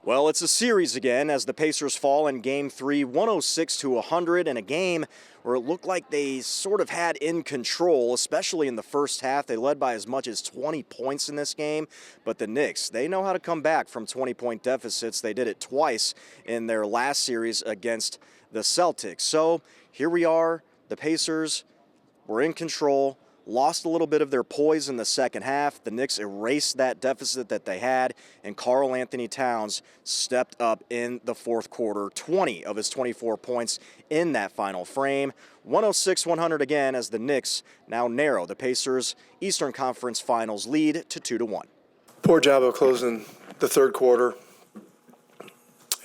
Well, it's a series again as the Pacers fall in Game 3, 106-100, in a game where it looked like they sort of had in control, especially in the first half. They led by as much as 20 points in this game, but the Knicks, they know how to come back from 20-point deficits. They did it twice in their last series against the Celtics. So here we are, the Pacers were in control, lost a little bit of their poise in the second half. The Knicks erased that deficit that they had, and Karl-Anthony Towns stepped up in the fourth quarter, 20 of his 24 points in that final frame. 106-100 again as the Knicks now narrow the Pacers' Eastern Conference Finals lead to 2-1. Poor job of closing the third quarter,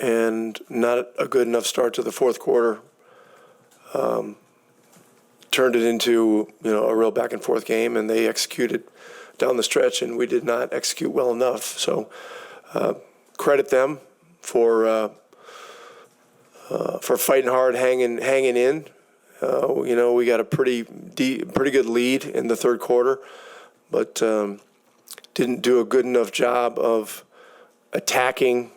and not a good enough start to the fourth quarter. Turned it into, a real back and forth game, and they executed down the stretch, and we did not execute well enough. So credit them for fighting hard, hanging in. We got a pretty good lead in the third quarter, but didn't do a good enough job of attacking,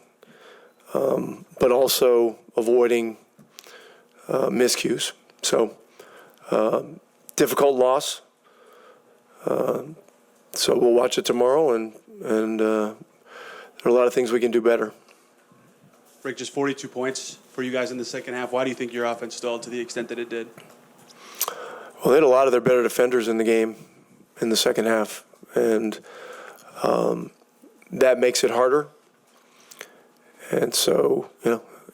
but also avoiding miscues. So. Difficult loss. So we'll watch it tomorrow, and there are a lot of things we can do better. Rick, just 42 points for you guys in the second half. Why do you think your offense stalled to the extent that it did? Well, they had a lot of their better defenders in the game in the second half, and that makes it harder. And so,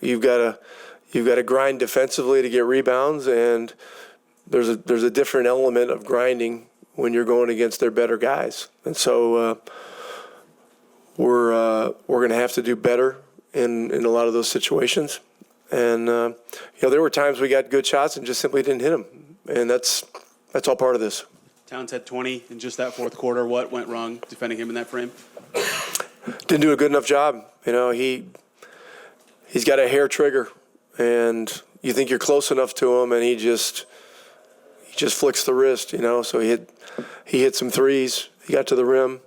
you've got to grind defensively to get rebounds, and there's a different element of grinding when you're going against their better guys. And so we're going to have to do better in a lot of those situations. And there were times we got good shots and just simply didn't hit them, and that's all part of this. Towns had 20 in just that fourth quarter. What went wrong defending him in that frame? Didn't do a good enough job. He's got a hair trigger, and you think you're close enough to him, and he just flicks the wrist, So he hit some threes. He got to the rim.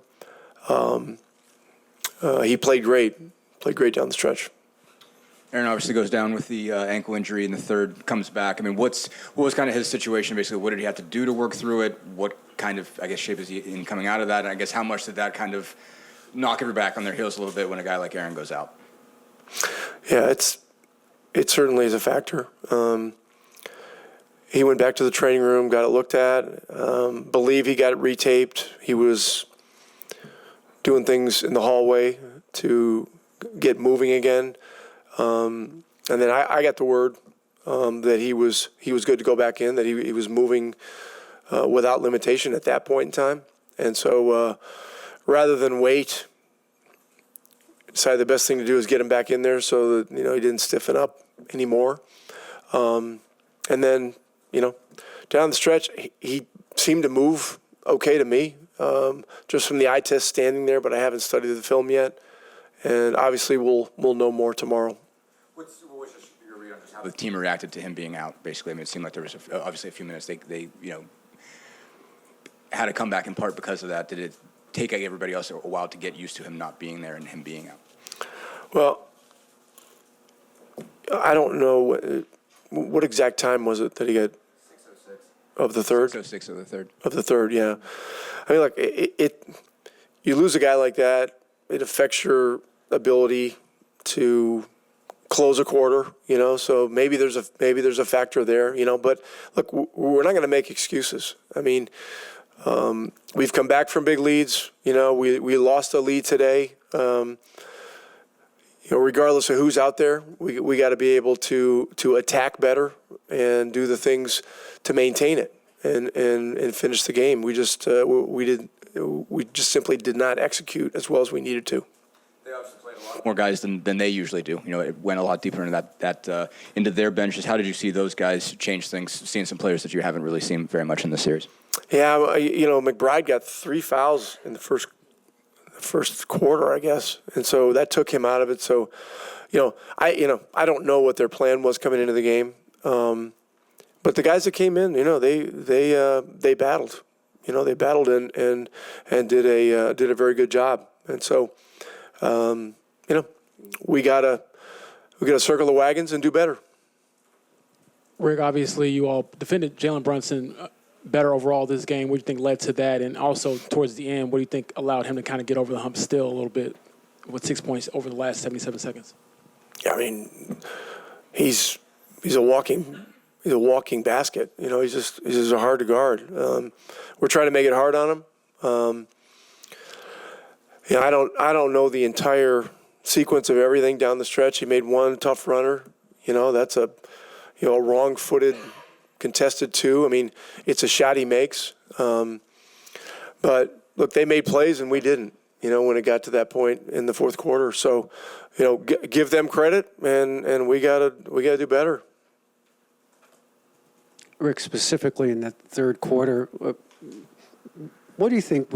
He played great down the stretch. Aaron obviously goes down with the ankle injury in the third, comes back. I mean, what was kind of his situation, basically? What did he have to do to work through it? What kind of, shape is he in coming out of that? And I guess how much did that kind of knock everybody back on their heels a little bit when a guy like Aaron goes out? Yeah, it certainly is a factor. He went back to the training room, got it looked at, believe he got it retaped. He was doing things in the hallway to get moving again. And then I got the word that he was good to go back in, that he was moving without limitation at that point in time. And so rather than wait, decided the best thing to do is get him back in there so that, he didn't stiffen up anymore. And then, down the stretch, he seemed to move okay to me, just from the eye test standing there, but I haven't studied the film yet. And obviously we'll know more tomorrow. What was your read on just how the team reacted to him being out, basically? I mean, it seemed like there was obviously a few minutes they had to come back in part because of that. Did it take everybody else a while to get used to him not being there and him being out? Well, I don't know what exact time was it that he got? 6:06 of the third. 6:06 of the third. Of the third, yeah. I mean, you lose a guy like that, it affects your ability to close a quarter. So maybe there's a factor there. But look, we're not going to make excuses. I mean, we've come back from big leads. We lost a lead today. Regardless of who's out there, we got to be able to attack better and do the things to maintain it and finish the game. We just simply did not execute as well as we needed to. They obviously played a lot more guys than they usually do. It went a lot deeper into that into their benches. How did you see those guys change things? Seeing some players that you haven't really seen very much in the series. Yeah, McBride got 3 fouls in the first quarter, I guess, and so that took him out of it. So, I don't know what their plan was coming into the game, but the guys that came in, they battled. They battled and did a very good job. And so, we gotta circle the wagons and do better. Rick, obviously you all defended Jalen Brunson better overall this game. What do you think led to that? And also towards the end, what do you think allowed him to kind of get over the hump still a little bit with 6 points over the last 77 seconds? Yeah, I mean, he's a walking basket. You know, he's just hard to guard. We're trying to make it hard on him. I don't know the entire sequence of everything down the stretch. He made one tough runner. You know, that's a wrong-footed contested two. I mean, it's a shot he makes. But look, they made plays and we didn't. You know, when it got to that point in the fourth quarter. So, you know, give them credit, and we gotta do better. Rick, specifically in that third quarter, what do you think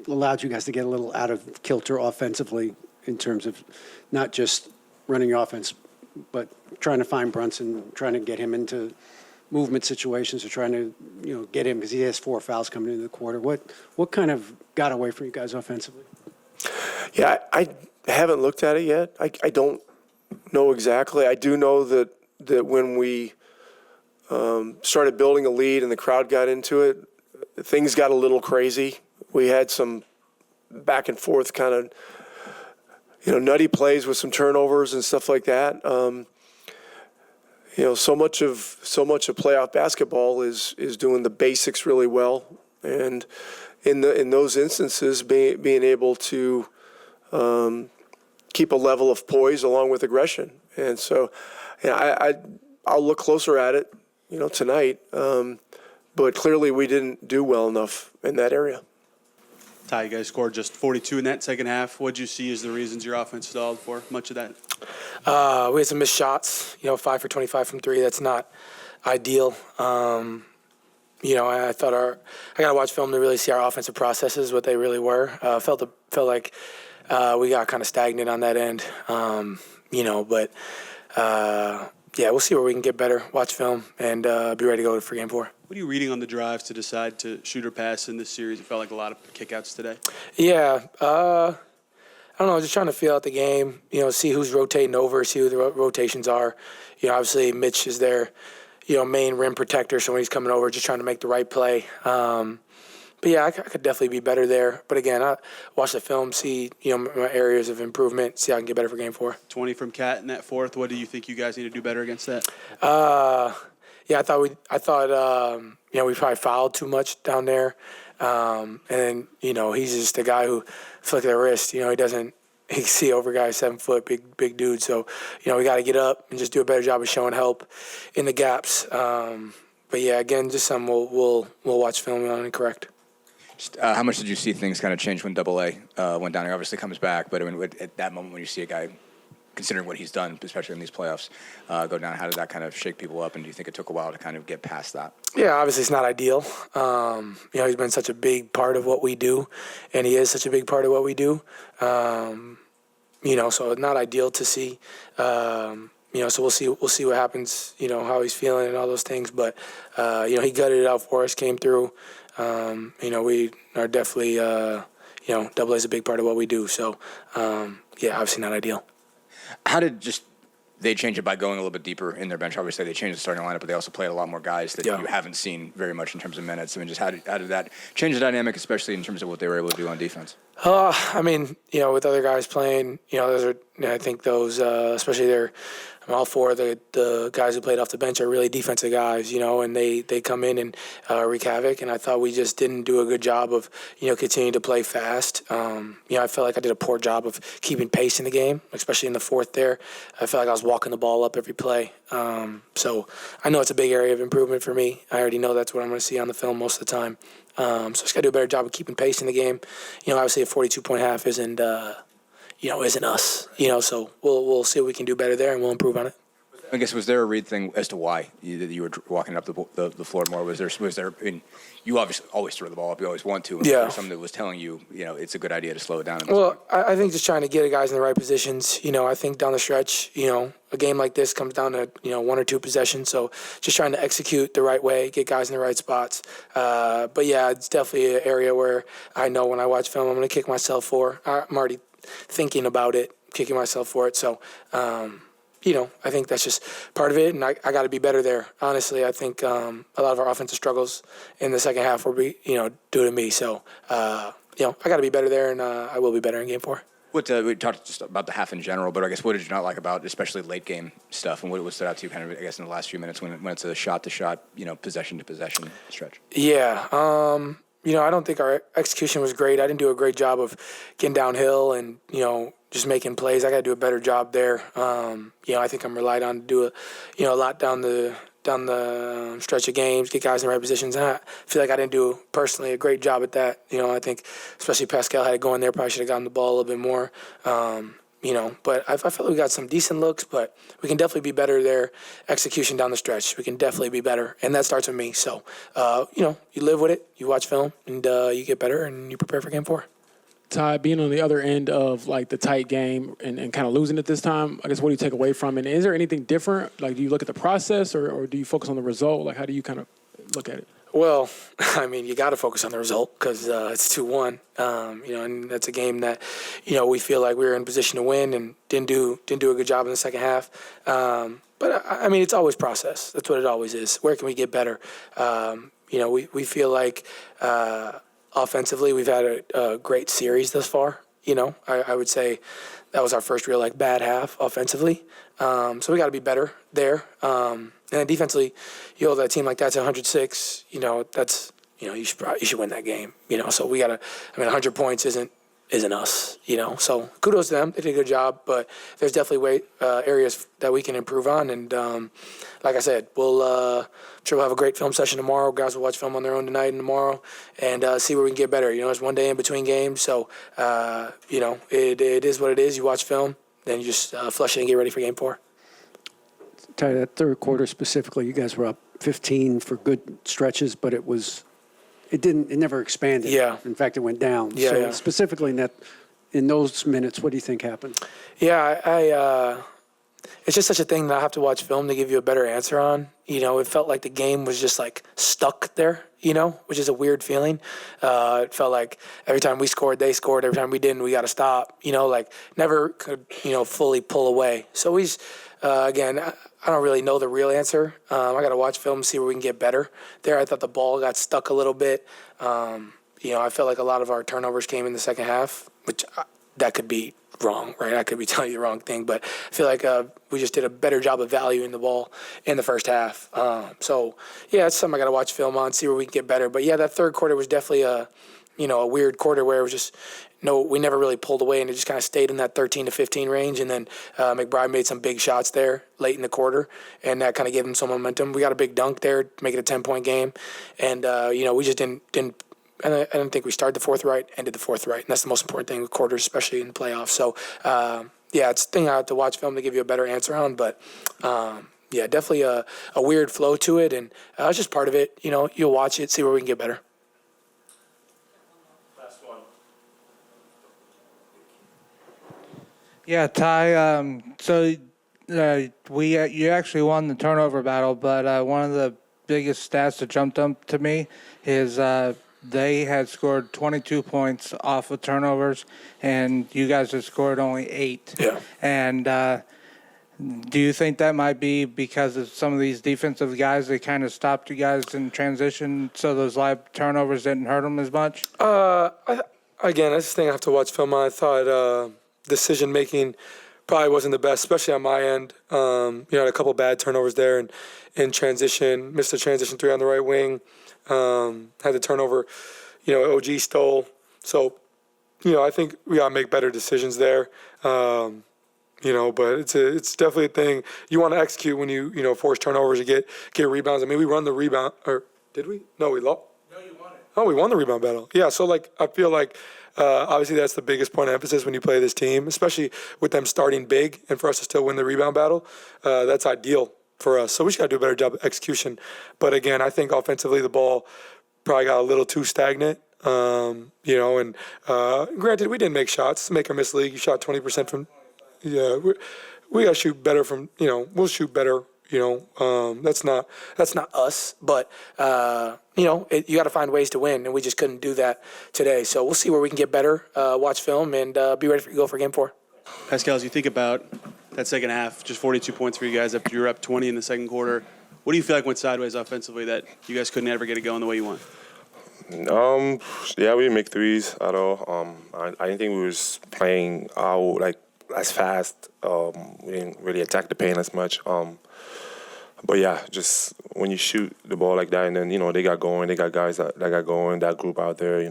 allowed you guys to get a little out of kilter offensively in terms of not just running your offense, but trying to find Brunson, trying to get him into movement situations, or trying to get him because he has 4 fouls coming into the quarter? What kind of got away from you guys offensively? Yeah, I haven't looked at it yet. I don't know exactly. I do know that when we started building a lead and the crowd got into it, things got a little crazy. We had some back and forth kind of nutty plays with some turnovers and stuff like that. So much of playoff basketball is doing the basics really well, and in those instances, being able to keep a level of poise along with aggression. And so, I'll look closer at it, tonight. But clearly, we didn't do well enough in that area. Ty, you guys scored just 42 in that second half. What did you see as the reasons your offense stalled for much of that? We had some missed shots, 5 for 25 from 3. That's not ideal. I thought I got to watch film to really see our offensive processes, what they really were. Felt like we got kind of stagnant on that end, but we'll see where we can get better, watch film, and be ready to go for Game 4. What are you reading on the drives to decide to shoot or pass in this series? It felt like a lot of kickouts today. Yeah, I don't know, just trying to feel out the game, see who's rotating over, see who the rotations are. Obviously Mitch is their, main rim protector, so when he's coming over, just trying to make the right play. But yeah, I could definitely be better there. But again, I watch the film, see, my areas of improvement, see how I can get better for Game 4. 20 from Cat in that fourth. What do you think you guys need to do better against that? Yeah, I thought we probably fouled too much down there. And then, he's just a guy who flick the wrist. He can see over guys 7 foot, big dude. So, we got to get up and just do a better job of showing help in the gaps. But yeah, again, just something we'll watch film on and correct. Just, how much did you see things kind of change when AA went down? He obviously comes back, but I mean, at that moment when you see a guy, considering what he's done, especially in these playoffs, go down, how did that kind of shake people up? And do you think it took a while to kind of get past that? Yeah, obviously it's not ideal. He's been such a big part of what we do, and he is such a big part of what we do. So it's not ideal to see. So we'll see what happens, how he's feeling and all those things. But, he gutted it out for us, came through. We are definitely, AA is a big part of what we do. So, obviously not ideal. How did they change it by going a little bit deeper in their bench? Obviously, they changed the starting lineup, but they also played a lot more guys that you haven't seen very much in terms of minutes. I mean, just how did that change the dynamic, especially in terms of what they were able to do on defense? With other guys playing, those are, I think those, especially all 4 of the guys who played off the bench are really defensive guys, and they come in and wreak havoc. And I thought we just didn't do a good job of, continuing to play fast. I felt like I did a poor job of keeping pace in the game, especially in the fourth there. I felt like I was walking the ball up every play. So I know it's a big area of improvement for me. I already know that's what I'm going to see on the film most of the time. So just got to do a better job of keeping pace in the game. Obviously a 42-point half isn't us. So we'll see what we can do better there, and we'll improve on it. I guess, was there a read thing as to why you were walking up the floor more? Was there? I mean, you obviously always throw the ball up. You always want to. And was something that was telling you, it's a good idea to slow it down. Well, I think just trying to get guys in the right positions. I think down the stretch, a game like this comes down to 1 or 2 possessions. So just trying to execute the right way, get guys in the right spots. But yeah, it's definitely an area where I know when I watch film, I'm going to kick myself for. I'm already thinking about it, kicking myself for it. So, I think that's just part of it, and I got to be better there. Honestly, I think a lot of our offensive struggles in the second half were, due to me. So, I got to be better there, and I will be better in Game 4. We talked just about the half in general, but I guess what did you not like about especially late game stuff, and what stood out to you kind of, I guess, in the last few minutes when it's a shot-to-shot, possession to possession stretch? Yeah, I don't think our execution was great. I didn't do a great job of getting downhill and just making plays. I got to do a better job there. I think I'm relied on to do a lot down the stretch of games, get guys in the right positions. And I feel like I didn't do personally a great job at that. I think especially Pascal had it going there. Probably should have gotten the ball a little bit more. But I feel like we got some decent looks, but we can definitely be better there. Execution down the stretch, we can definitely be better, and that starts with me. So, you live with it, you watch film, and you get better, and you prepare for Game 4. Ty, being on the other end of like the tight game and kind of losing it this time, I guess what do you take away from it? And is there anything different? Like, do you look at the process or do you focus on the result? Like, how do you kind of look at it? Well, you got to focus on the result because it's 2-1. And that's a game that, we feel like we were in position to win and didn't do a good job in the second half. But it's always process. That's what it always is. Where can we get better? We feel like offensively we've had a great series thus far. I would say that was our first real bad half offensively. So we got to be better there. And then defensively, you hold that team like that to 106. That's you should win that game. So we got to. 100 points isn't us. So kudos to them. They did a good job, but there's definitely areas that we can improve on. And like I said, I'm sure we'll have a great film session tomorrow. Guys will watch film on their own tonight and tomorrow, and see where we can get better. It's one day in between games, so it is what it is. You watch film, then you just flush it and get ready for Game 4. Ty, that third quarter specifically, you guys were up 15 for good stretches, but it never expanded. Yeah. In fact, it went down. Yeah, so yeah. specifically in those minutes, what do you think happened? Yeah, it's just such a thing that I have to watch film to give you a better answer on. It felt like the game was just stuck there, which is a weird feeling. It felt like every time we scored, they scored. Every time we didn't, we got to stop. Never could, fully pull away. So again, I don't really know the real answer. I got to watch film and see where we can get better there. I thought the ball got stuck a little bit. I felt like a lot of our turnovers came in the second half, which that could be wrong, right? I could be telling you the wrong thing, but I feel like we just did a better job of valuing the ball in the first half. It's something I got to watch film on, see where we can get better. But yeah, that third quarter was definitely a weird quarter where it was just we never really pulled away, and it just kind of stayed in that 13 to 15 range. And then McBride made some big shots there late in the quarter, and that kind of gave him some momentum. We got a big dunk there to make it a 10-point game, and we just didn't. And I don't think we started the fourth right, ended the fourth right, and that's the most important thing with quarters, especially in the playoffs. So it's a thing I have to watch film to give you a better answer on, but. Definitely a weird flow to it, and it's just part of it. You'll watch it, see where we can get better. Yeah, Ty. You actually won the turnover battle, but one of the biggest stats that jumped up to me is they had scored 22 points off of turnovers, and you guys have scored only 8. Yeah. And do you think that might be because of some of these defensive guys that kind of stopped you guys in transition, so those live turnovers didn't hurt them as much? Again, that's the thing I have to watch film on. I thought decision making probably wasn't the best, especially on my end. Had a couple bad turnovers there and in transition, missed the transition 3 on the right wing. Had the turnover, OG stole. So, I think we got to make better decisions there. But it's definitely a thing. You want to execute when you force turnovers to get rebounds. We run the rebound, or did we? No, we lost. No, you won it. Oh, we won the rebound battle. Yeah, so I feel like obviously that's the biggest point of emphasis when you play this team, especially with them starting big and for us to still win the rebound battle. That's ideal for us. So we just got to do a better job of execution. But again, I think offensively the ball probably got a little too stagnant. And granted, we didn't make shots. Make or miss league, you shot 20% from. Yeah, we got to shoot better from. We'll shoot better. That's not us. But you got to find ways to win, and we just couldn't do that today. So we'll see where we can get better. Watch film and be ready to go for Game 4. Pascal, as you think about that second half, just 42 points for you guys. You were up 20 in the second quarter. What do you feel like went sideways offensively that you guys couldn't ever get it going the way you want? Yeah, we didn't make threes at all. I didn't think we was playing out like as fast. We didn't really attack the paint as much. But yeah, just when you shoot the ball like that, and then they got going, they got guys that got going, that group out there,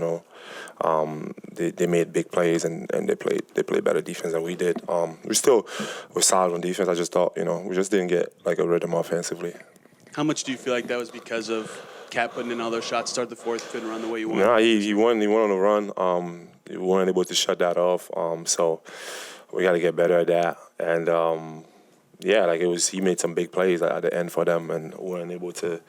they made big plays and they played better defense than we did. We still were solid on defense. I just thought we just didn't get like a rhythm offensively. How much do you feel like that was because of Cat putting in all those shots, start the fourth, couldn't run the way you wanted? No, he won on the run. He wasn't able to shut that off. So we got to get better at that. And yeah, like he made some big plays at the end for them, and we weren't able to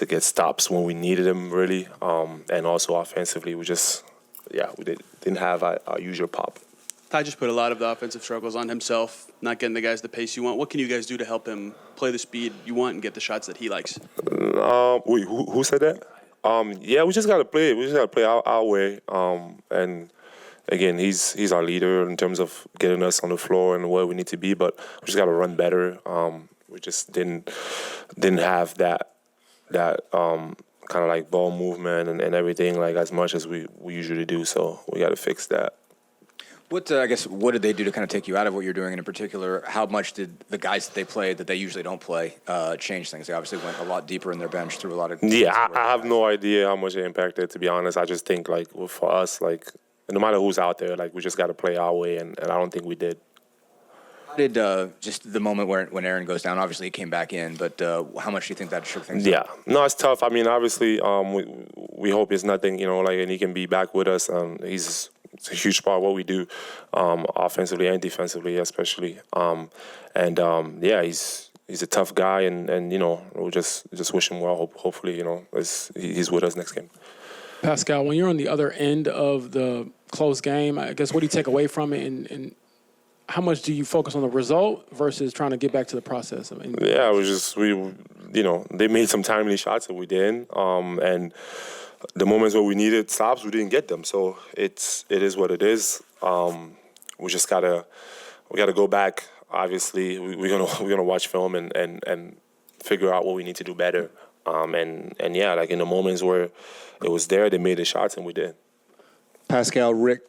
get stops when we needed them really. And also offensively, we didn't have our usual pop. Ty just put a lot of the offensive struggles on himself, not getting the guys the pace you want. What can you guys do to help him play the speed you want and get the shots that he likes? Wait, who said that? Yeah, we just gotta play. We just gotta play our way. And again, he's our leader in terms of getting us on the floor and where we need to be. But we just gotta run better. We just didn't have that kind of like ball movement and everything like as much as we usually do. So we gotta fix that. What did they do to kind of take you out of what you're doing? And in particular, how much did the guys that they played that they usually don't play change things? They obviously went a lot deeper in their bench through a lot of. Yeah, I have no idea how much it impacted. To be honest, I just think like for us, like no matter who's out there, like we just got to play our way, and I don't think we did. How did just the moment when Aaron goes down? Obviously, he came back in, but how much do you think that shook things? Yeah, no, it's tough. I mean, obviously, we hope it's nothing, and he can be back with us. It's a huge part of what we do, offensively and defensively, especially. Yeah, he's a tough guy, and we'll just wish him well. Hopefully, he's with us next game. Pascal, when you're on the other end of the close game, I guess what do you take away from it, and how much do you focus on the result versus trying to get back to the process? I mean, yeah, they made some timely shots that we didn't, and the moments where we needed stops, we didn't get them. So it is what it is. We just gotta go back. Obviously, we're gonna watch film and figure out what we need to do better. And yeah, like in the moments where it was there, they made the shots and we did. Pascal, Rick,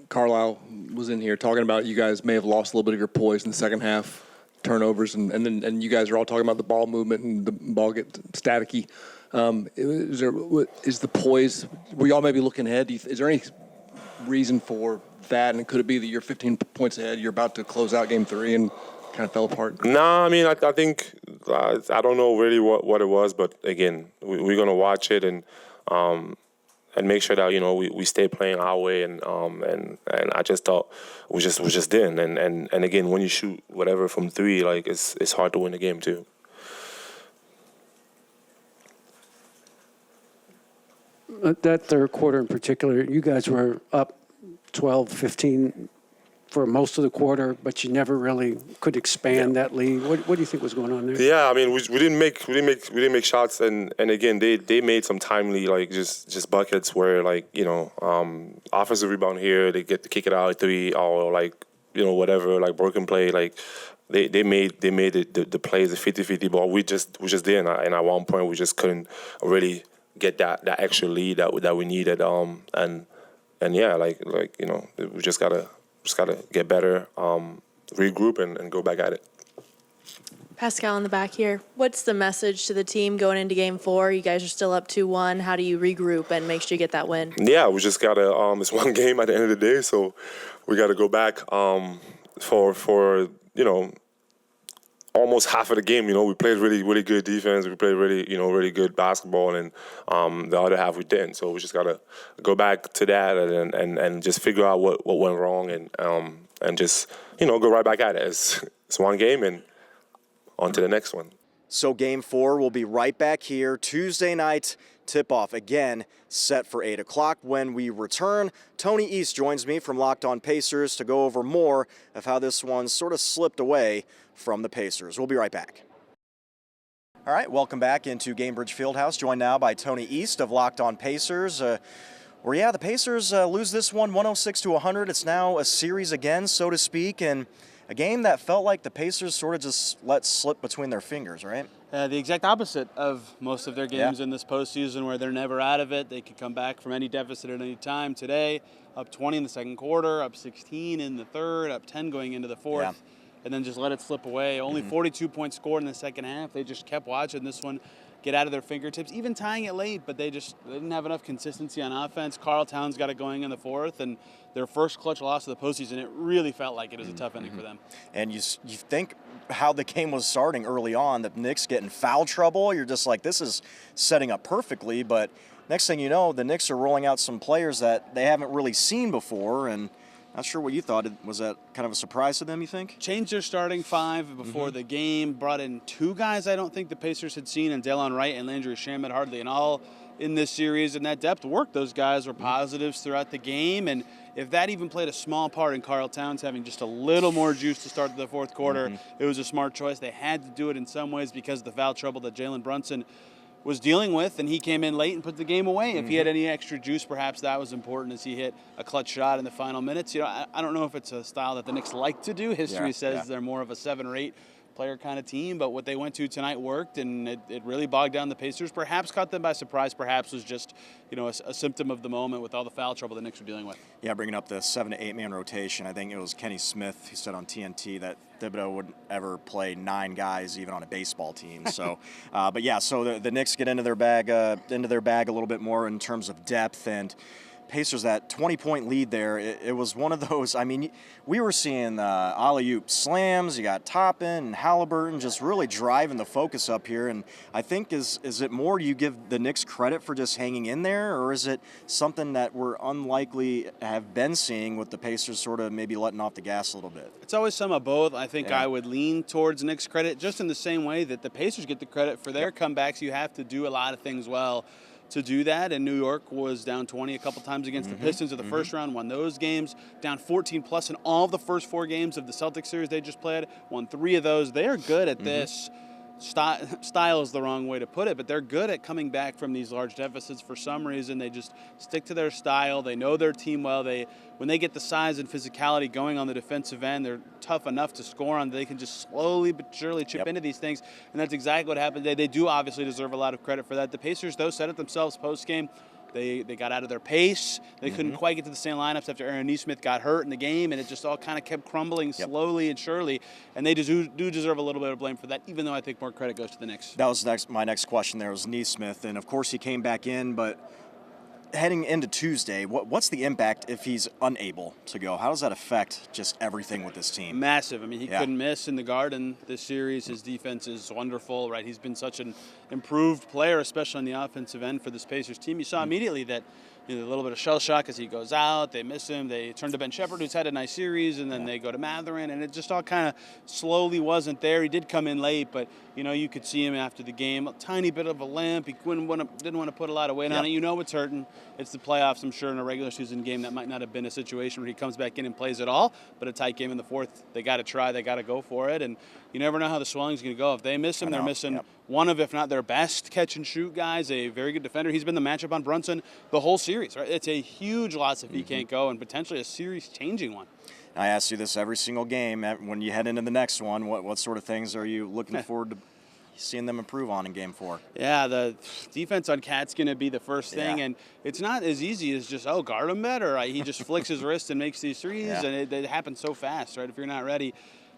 Carlisle was in here talking about you guys may have lost a little bit of your poise in the second half, turnovers, and you guys are all talking about the ball movement and the ball get staticky. Is the poise, were y'all maybe looking ahead? Is there any reason for that? And could it be that you're 15 points ahead, you're about to close out game 3 and kind of fell apart? No, I mean, I think, I don't know really what it was, but again, we're going to watch it and make sure that, we stay playing our way. And I just thought we just didn't. And again, when you shoot whatever from 3, like it's hard to win the game too. That third quarter in particular, you guys were up 12, 15 for most of the quarter, but you never really could expand that lead. What do you think was going on there? Yeah, I mean, we didn't make shots, and again, they made some timely like just buckets where like offensive rebound here, they get to kick it out at 3 or like whatever, like broken play, like they made the plays, the 50-50 ball. We just didn't, and at one point we just couldn't really get that extra lead that we needed. And yeah, like we just gotta get better, regroup and go back at it. Pascal in the back here. What's the message to the team going into Game 4? You guys are still up 2-1. How do you regroup and make sure you get that win? Yeah, we just gotta. It's one game at the end of the day, so we gotta go back for almost half of the game. We played really, really good defense. We played really, really good basketball, and the other half we didn't. So we just gotta go back to that and just figure out what went wrong and just go right back at it. It's one game and on to the next one. So Game 4 will be right back here Tuesday night. Tip-off again set for 8 o'clock. When we return, Tony East joins me from Locked On Pacers to go over more of how this one sort of slipped away from the Pacers. We'll be right back. All right, welcome back into Gamebridge Fieldhouse, joined now by Tony East of Locked On Pacers. Well, yeah, the Pacers lose this one 106-100. It's now a series again, so to speak, and a game that felt like the Pacers sort of just let slip between their fingers, right? The exact opposite of most of their games in this postseason, where they're never out of it. They can come back from any deficit at any time. Today, up 20 in the second quarter, up 16 in the third, up 10 going into the fourth, and then just let it slip away. Only 42 points scored in the second half. They just kept watching this one get out of their fingertips, even tying it late, but they didn't have enough consistency on offense. Karl Towns got it going in the fourth, and their first clutch loss of the postseason, it really felt like it was a tough ending for them. And you think how the game was starting early on, the Knicks get in foul trouble, you're just like, this is setting up perfectly, but next thing you know, the Knicks are rolling out some players that they haven't really seen before, and not sure what you thought. Was that kind of a surprise to them, you think? Changed their starting five before the game, brought in two guys I don't think the Pacers had seen, and Delon Wright and Landry Shamet hardly in all in this series, and that depth worked. Those guys were positives throughout the game, and if that even played a small part in Karl Towns having just a little more juice to start the fourth quarter, it was a smart choice. They had to do it in some ways because of the foul trouble that Jalen Brunson was dealing with, and he came in late and put the game away. If he had any extra juice, perhaps that was important as he hit a clutch shot in the final minutes. You know, I don't know if it's a style that the Knicks like to do. History says they're more of a 7 or 8 player kind of team, but what they went to tonight worked, and it really bogged down the Pacers. Perhaps caught them by surprise, perhaps was just, you know, a symptom of the moment with all the foul trouble the Knicks were dealing with. Yeah, bringing up the 7 to 8 man rotation, I think it was Kenny Smith who said on TNT that Thibodeau wouldn't ever play 9 guys even on a baseball team. So, but yeah, so the Knicks get into their bag a little bit more in terms of depth, and Pacers that 20-point lead there. It was one of those. I mean, we were seeing alley-oop slams. You got Toppin and Haliburton just really driving the focus up here. And I think is it more you give the Knicks credit for just hanging in there, or is it something that we're unlikely have been seeing with the Pacers sort of maybe letting off the gas a little bit? It's always some of both. I think I would lean towards Knicks credit, just in the same way that the Pacers get the credit for their comebacks. You have to do a lot of things well to do that, and New York was down 20 a couple times against the Pistons of the first round, won those games, down 14 plus in all of the first 4 games of the Celtics series they just played, won 3 of those. They are good at this. Style is the wrong way to put it, but they're good at coming back from these large deficits. For some reason, they just stick to their style. They know their team well. When they get the size and physicality going on the defensive end, they're tough enough to score on. They can just slowly but surely chip into these things, and that's exactly what happened today. They do obviously deserve a lot of credit for that. The Pacers, though, said it themselves post-game. They got out of their pace. They couldn't quite get to the same lineups after Aaron Nesmith got hurt in the game, and it just all kind of kept crumbling slowly and surely. And they do deserve a little bit of blame for that, even though I think more credit goes to the Knicks. That was my next question there was Nesmith, and of course he came back in, but heading into Tuesday, what's the impact if he's unable to go? How does that affect just everything with this team? Massive. I mean, he couldn't miss in the Garden this series. His defense is wonderful, right? He's been such an improved player, especially on the offensive end for this Pacers team. You saw immediately that a little bit of shell shock as he goes out. They miss him. They turn to Ben Shepherd, who's had a nice series, and then they go to Mathurin, and it just all kind of slowly wasn't there. He did come in late, but you could see him after the game, a tiny bit of a limp. He didn't want to put a lot of weight on it. It's hurting. It's the playoffs. I'm sure in a regular season game that might not have been a situation where he comes back in and plays at all, but a tight game in the fourth. They got to try. They got to go for it, and you never know how the swelling's going to go. If they miss him, they're missing one of, if not their best catch and shoot guys, a very good defender. He's been the matchup on Brunson the whole series, right? It's a huge loss if he can't go, and potentially a series-changing one. I ask you this every single game. When you head into the next one, what sort of things are you looking forward to seeing them improve on in Game 4? Yeah, the defense on Cat's going to be the first thing, and it's not as easy as just, guard him better. Right? He just flicks his wrist and makes these threes, and it happens so fast, right? If you're not ready,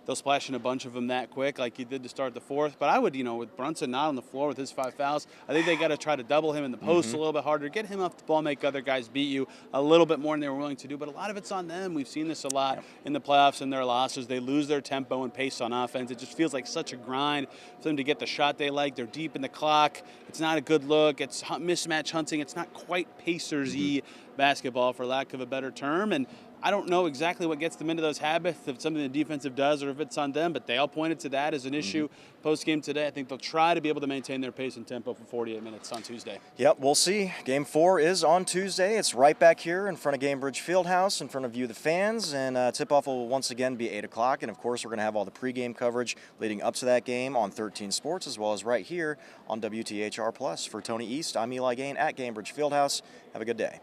they'll splash in a bunch of them that quick like he did to start the fourth. But I would, with Brunson not on the floor with his 5 fouls, I think they got to try to double him in the post a little bit harder, get him off the ball, make other guys beat you a little bit more than they were willing to do. But a lot of it's on them. We've seen this a lot in the playoffs and their losses. They lose their tempo and pace on offense. It just feels like such a grind for them to get the shot they like. They're deep in the clock. It's not a good look. It's mismatch hunting. It's not quite Pacers-y basketball, for lack of a better term. And I don't know exactly what gets them into those habits, if it's something the defensive does or if it's on them, but they all pointed to that as an issue post-game today. I think they'll try to be able to maintain their pace and tempo for 48 minutes on Tuesday. Yep, we'll see. Game 4 is on Tuesday. It's right back here in front of Gamebridge Fieldhouse, in front of you, the fans, and tip-off will once again be 8 o'clock. And, of course, we're going to have all the pregame coverage leading up to that game on 13 Sports, as well as right here on WTHR+. For Tony East, I'm Eli Gain at Gamebridge Fieldhouse. Have a good day.